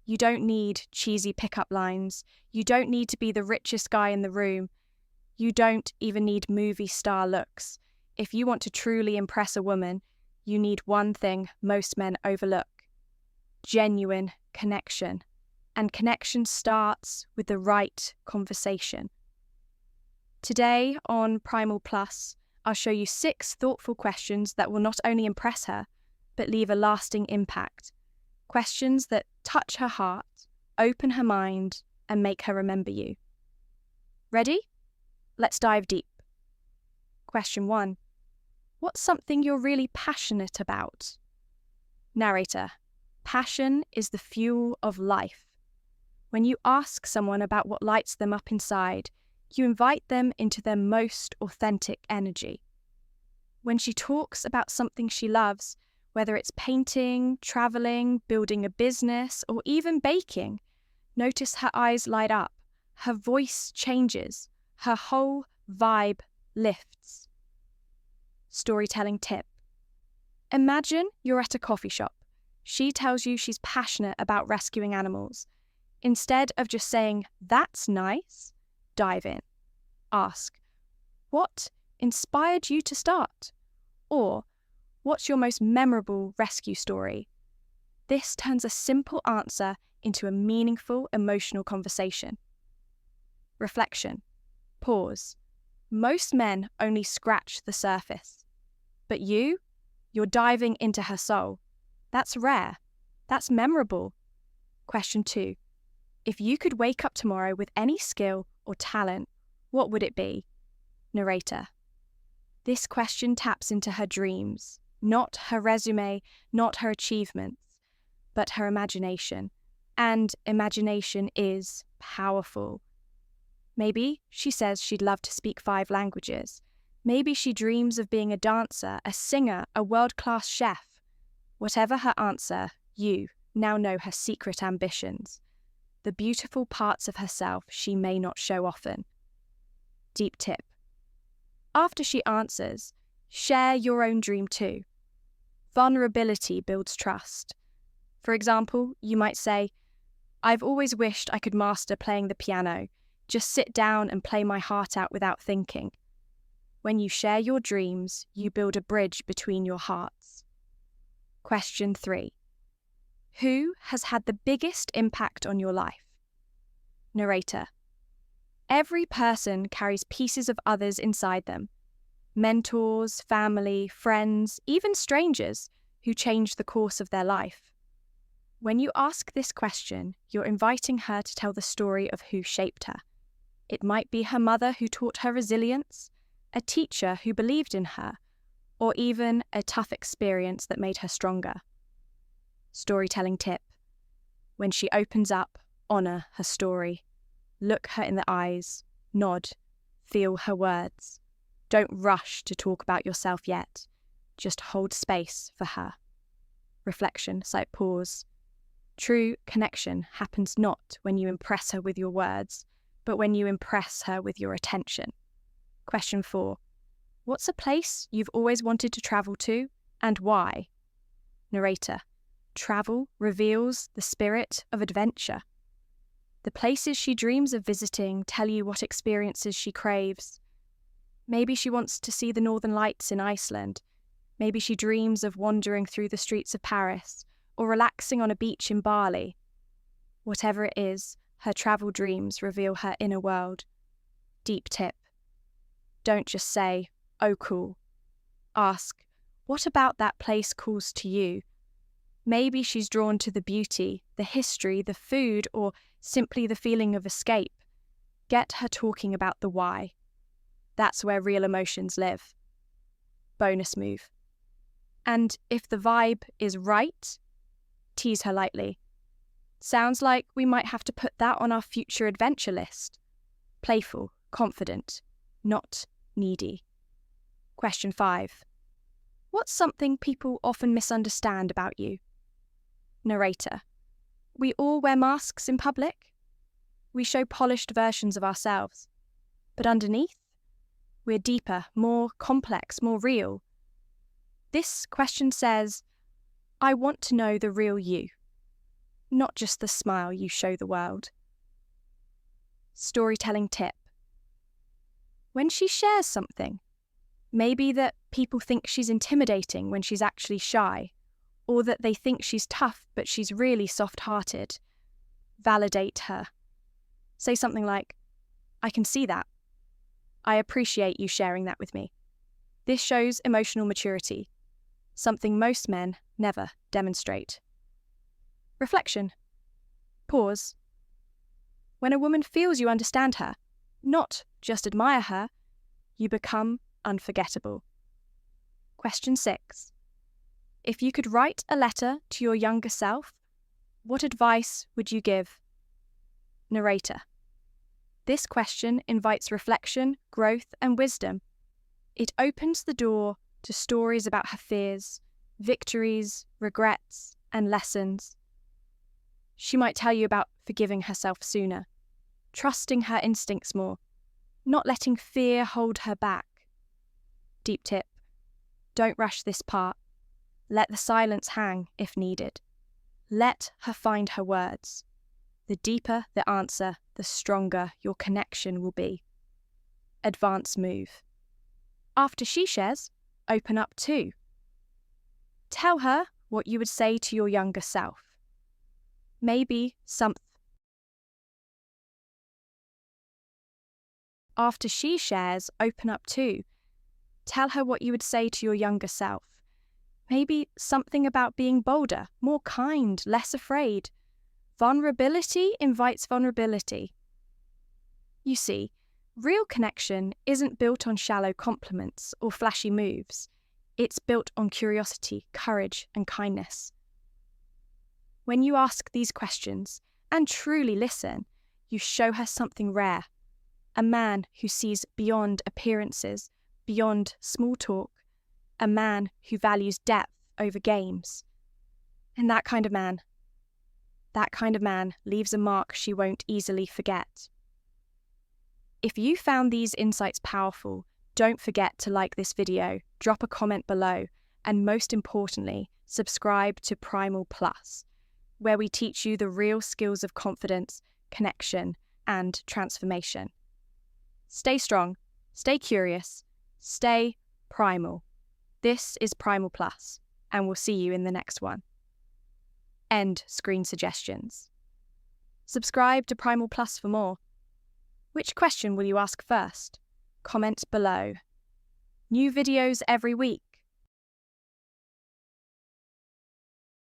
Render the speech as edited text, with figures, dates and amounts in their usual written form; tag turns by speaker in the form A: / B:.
A: You don't need cheesy pickup lines. You don't need to be the richest guy in the room. You don't even need movie star looks. If you want to truly impress a woman, you need one thing most men overlook: genuine connection. And connection starts with the right conversation. Today on Primal Plus, I'll show you 6 thoughtful questions that will not only impress her, but leave a lasting impact. Questions that touch her heart, open her mind, and make her remember you. Ready? Let's dive deep. Question 1. What's something you're really passionate about? Narrator. Passion is the fuel of life. When you ask someone about what lights them up inside, you invite them into their most authentic energy. When she talks about something she loves, whether it's painting, traveling, building a business, or even baking, notice her eyes light up, her voice changes, her whole vibe lifts. Storytelling tip. Imagine you're at a coffee shop. She tells you she's passionate about rescuing animals. Instead of just saying, "That's nice," dive in. Ask, "What inspired you to start?" Or, "What's your most memorable rescue story?" This turns a simple answer into a meaningful, emotional conversation. Reflection. Pause. Most men only scratch the surface. But you're diving into her soul. That's rare. That's memorable. Question 2. If you could wake up tomorrow with any skill or talent, what would it be? Narrator. This question taps into her dreams, not her resume, not her achievements, but her imagination. And imagination is powerful. Maybe she says she'd love to speak 5 languages. Maybe she dreams of being a dancer, a singer, a world-class chef. Whatever her answer, you now know her secret ambitions, the beautiful parts of herself she may not show often. Deep tip. After she answers, share your own dream too. Vulnerability builds trust. For example, you might say, "I've always wished I could master playing the piano, just sit down and play my heart out without thinking." When you share your dreams, you build a bridge between your hearts. Question 3. Who has had the biggest impact on your life? Narrator. Every person carries pieces of others inside them. Mentors, family, friends, even strangers who change the course of their life. When you ask this question, you're inviting her to tell the story of who shaped her. It might be her mother who taught her resilience, a teacher who believed in her, or even a tough experience that made her stronger. Storytelling tip. When she opens up, honor her story. Look her in the eyes, nod, feel her words. Don't rush to talk about yourself yet. Just hold space for her. Reflection, slight pause. True connection happens not when you impress her with your words, but when you impress her with your attention. Question 4. What's a place you've always wanted to travel to, and why? Narrator. Travel reveals the spirit of adventure. The places she dreams of visiting tell you what experiences she craves. Maybe she wants to see the Northern Lights in Iceland. Maybe she dreams of wandering through the streets of Paris or relaxing on a beach in Bali. Whatever it is, her travel dreams reveal her inner world. Deep tip. Don't just say, "Oh, cool." Ask, what about that place calls to you? Maybe she's drawn to the beauty, the history, the food, or simply the feeling of escape. Get her talking about the why. That's where real emotions live. Bonus move. And if the vibe is right, tease her lightly. Sounds like we might have to put that on our future adventure list. Playful, confident, not needy. Question 5. What's something people often misunderstand about you? Narrator. We all wear masks in public. We show polished versions of ourselves. But underneath, we're deeper, more complex, more real. This question says, I want to know the real you. not just the smile you show the world. Storytelling tip. When she shares something, maybe that people think she's intimidating when she's actually shy, or that they think she's tough but she's really soft-hearted, validate her. Say something like, "I can see that. I appreciate you sharing that with me." This shows emotional maturity, something most men never demonstrate. Reflection. Pause. When a woman feels you understand her, not just admire her, you become unforgettable. Question 6. If you could write a letter to your younger self, what advice would you give? Narrator. This question invites reflection, growth, and wisdom. It opens the door to stories about her fears, victories, regrets, and lessons. She might tell you about forgiving herself sooner, trusting her instincts more, not letting fear hold her back. Deep tip. Don't rush this part. Let the silence hang if needed. Let her find her words. The deeper the answer, the stronger your connection will be. Advance move. After she shares, open up too. Tell her what you would say to your younger self. Maybe something. After she shares, open up too. Tell her what you would say to your younger self. Maybe something about being bolder, more kind, less afraid. Vulnerability invites vulnerability. You see, real connection isn't built on shallow compliments or flashy moves. It's built on curiosity, courage, and kindness. When you ask these questions and truly listen, you show her something rare. A man who sees beyond appearances, beyond small talk. A man who values depth over games. And that kind of man leaves a mark she won't easily forget. If you found these insights powerful, don't forget to like this video, drop a comment below, and most importantly, subscribe to Primal Plus, where we teach you the real skills of confidence, connection, and transformation. Stay strong, stay curious, stay primal. This is Primal Plus, and we'll see you in the next one. End screen suggestions. Subscribe to Primal Plus for more. Which question will you ask first? Comment below. New videos every week.